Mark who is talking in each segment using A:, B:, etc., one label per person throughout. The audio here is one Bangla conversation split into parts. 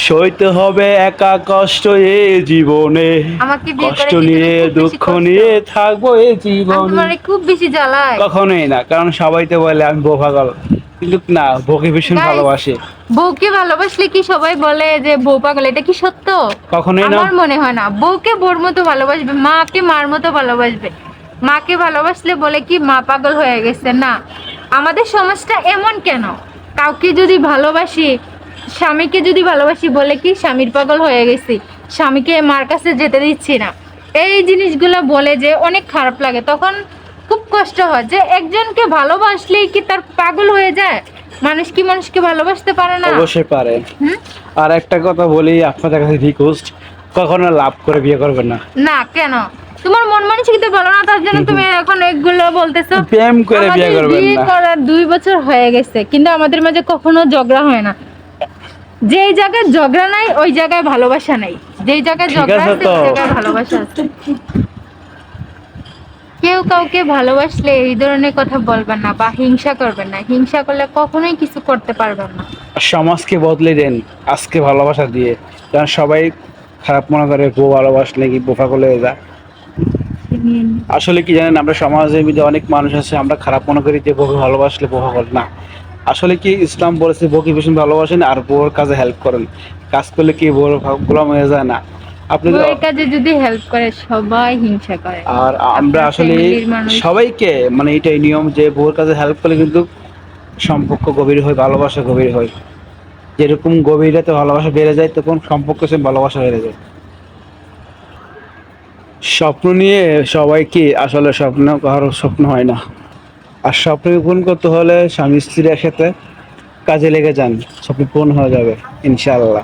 A: সইতে হবে একা কষ্ট এ জীবনে,
B: আমাকে বিয়ে করে
A: কষ্ট
B: কি তুমি
A: নিয়ে
B: খুব বেশি
A: দুঃখ
B: কষ্ট?
A: নিয়ে থাকবো এ
B: আমি
A: জীবনে।
B: তোমারে খুব বেশি জ্বালাই।
A: কখনোই না, কারণ সবাই তো বলে আমি বউ পাগল, কিন্তু না, বউকে ভীষণ
B: গাইস,
A: ভালোবাসে।
B: বউকে ভালোবাসলে কি সবাই বলে যে বউ পাগল? এটা কি সত্য?
A: কখনোই না।
B: আমার মনে হয় না। বউকে বউর মতো ভালোবাসবে, মাকে মার মতো ভালোবাসবে। মাকে ভালোবাসলে বলে কি মা পাগল হয়ে গেছে? না, আমাদের সমাজটা এমন কেন? কাউকে যদি ভালোবাসি, স্বামীকে যদি ভালোবাসি বলে কি স্বামীর পাগল হয়ে গেছি, স্বামীকে মার কাছে যেতে দিচ্ছি না। এই জিনিসগুলো বলে যে অনেক খারাপ লাগে। তখন খুব কষ্ট হয় যে একজনকে ভালোবাসলেই কি তার পাগল হয়ে যায়? মানুষ কি মানুষকে ভালোবাসতে পারে না?
A: অবশ্যই পারে।
B: হুম?
A: আর একটা কথা বলি আপনাদের কাছে রিকোয়েস্ট, কখনো লাভ করে বিয়ে করবেন না।
B: না কেন? তোমার মন মানসিকতা ভালো না তার জন্য তুমি এখন এগুলো বলতেছো?
A: প্রেম করে বিয়ে
B: আমাদের
A: করবেন
B: বিয়ে
A: না।
B: করার 2 বছর হয়ে গেছে, কিন্তু আমাদের মাঝে কখনো ঝগড়া হয় না। যেই জায়গায় ঝগড়া নাই ওই জায়গায় ভালোবাসা নাই, যেই জায়গায়
A: ঠিক
B: ঝগড়া
A: আছে
B: আছে
A: তো।
B: ওই জায়গায় ভালোবাসা আছে। কেউ কাউকে ভালোবাসলে এই ধরনের কথা বলবেন না বা হিংসা করবেন না। হিংসা করলে কখনোই কিছু করতে পারবেন না।
A: সমাজকে বদলে দেন আজকে ভালোবাসা দিয়ে, কারণ সবাই খারাপ মনে করে বউ ভালোবাসলে কি বোকা করলে যায়। আসলে কি জানেন, আমরা সমাজের মধ্যে অনেক মানুষ আছে, আমরা খারাপ মনে করি যে বউকে ভালোবাসলে বোকা করে না। আসলে কি ইসলাম বলেছে বউকে ভীষণ ভালোবাসেন আর বউর কাজে হেল্প করেন। কাজ করলে কি বউর গোলাম হয়ে যায় না আপনি
B: বউয়ের কাজে যদি হেল্প করে সবাই হিংসা করে।
A: আর আমরা
B: আপনার
A: আসলে
B: ফ্যামিলির মানুষ।
A: সবাইকে মানে এটাই নিয়ম যে বউর কাজে হেল্প করলে কিন্তু সম্পর্ক গভীর হয়, ভালোবাসা গভীর হয়। যেরকম গভীরতে ভালোবাসা বেড়ে যায় তখন সম্পর্ক সে ভালোবাসা বেড়ে যায়। স্বপ্ন নিয়ে সবাই কি আসলে স্বপ্ন কারো স্বপ্ন হয় না। আর স্বপ্ন পূরণ করতে হলে স্বামী স্ত্রী একসাথে কাজে লেগে যান, স্বপ্ন পূরণ হয়ে যাবে ইনশাআল্লাহ।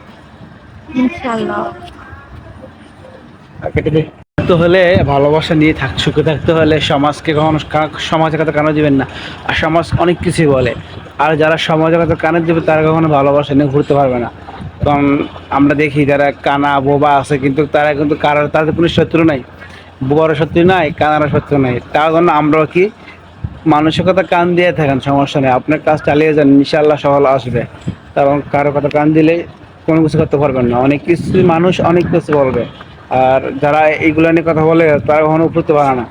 B: ইনশাআল্লাহ।
A: তো হলে ভালোবাসা নিয়ে সুখে থাকতে হলে সমাজকে কখনো সমাজের কথা কানে দিবেন না। আর সমাজ অনেক কিছুই বলে, আর যারা সমাজের কথা কানে দেবে তারা কখনো ভালোবাসা নিয়ে ঘুরতে পারবে না। কারণ আমরা দেখি যারা কানা বোবা আছে কিন্তু তারা কিন্তু কারোর, তাদের কোনো শত্রু নাই। বোবার শত্রু নাই, কানারও শত্রু নাই। তার জন্য আমরাও কি মানুষের কথা কান দিয়ে থাকেন, সমস্যা নেই, আপনার কাজ চালিয়ে যান, ইনশাআল্লাহ সফল আসবে। কারণ কারো কথা কান দিলে কোনো কিছু করতে পারবেন না। অনেক কিছু মানুষ অনেক কিছু বলবে, আর যারা এইগুলো নিয়ে কথা বলে তারা কখনো উপরতে পারে না।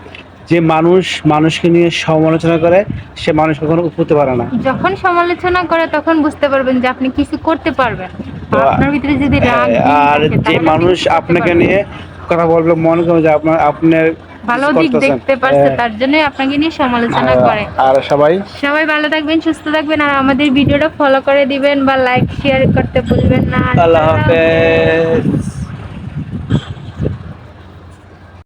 A: যে মানুষ মানুষকে নিয়ে সমালোচনা করে সে মানুষ কখনো উপরতে পারে না।
B: যখন সমালোচনা করে তখন বুঝতে পারবেন যে আপনি কিছু করতে পারবেন।
A: তো
B: আর আপনার ভিতরে যদি রাগ ঘৃণা
A: আর
B: থাকে
A: যে
B: তাহলে আপনি
A: মানুষ
B: কিছু করতে
A: আপনাকে
B: পারবেন না।
A: নিয়ে কথা বলবে মনে করেন যে আপনার
B: ভালো
A: কিছু
B: দিক
A: করতেছেন।
B: দেখতে পারছে তার জন্যই আপনাকে নিয়ে সমালোচনা করে।
A: আর সবাই
B: সবাই ভালো থাকবেন, সুস্থ থাকবেন, আর আমাদের ভিডিওটা ফলো করে দিবেন বা লাইক শেয়ার করতে ভুলবেন না।
A: আল্লাহ
B: আল্লাহ হাফেজ।
A: হাফেজ।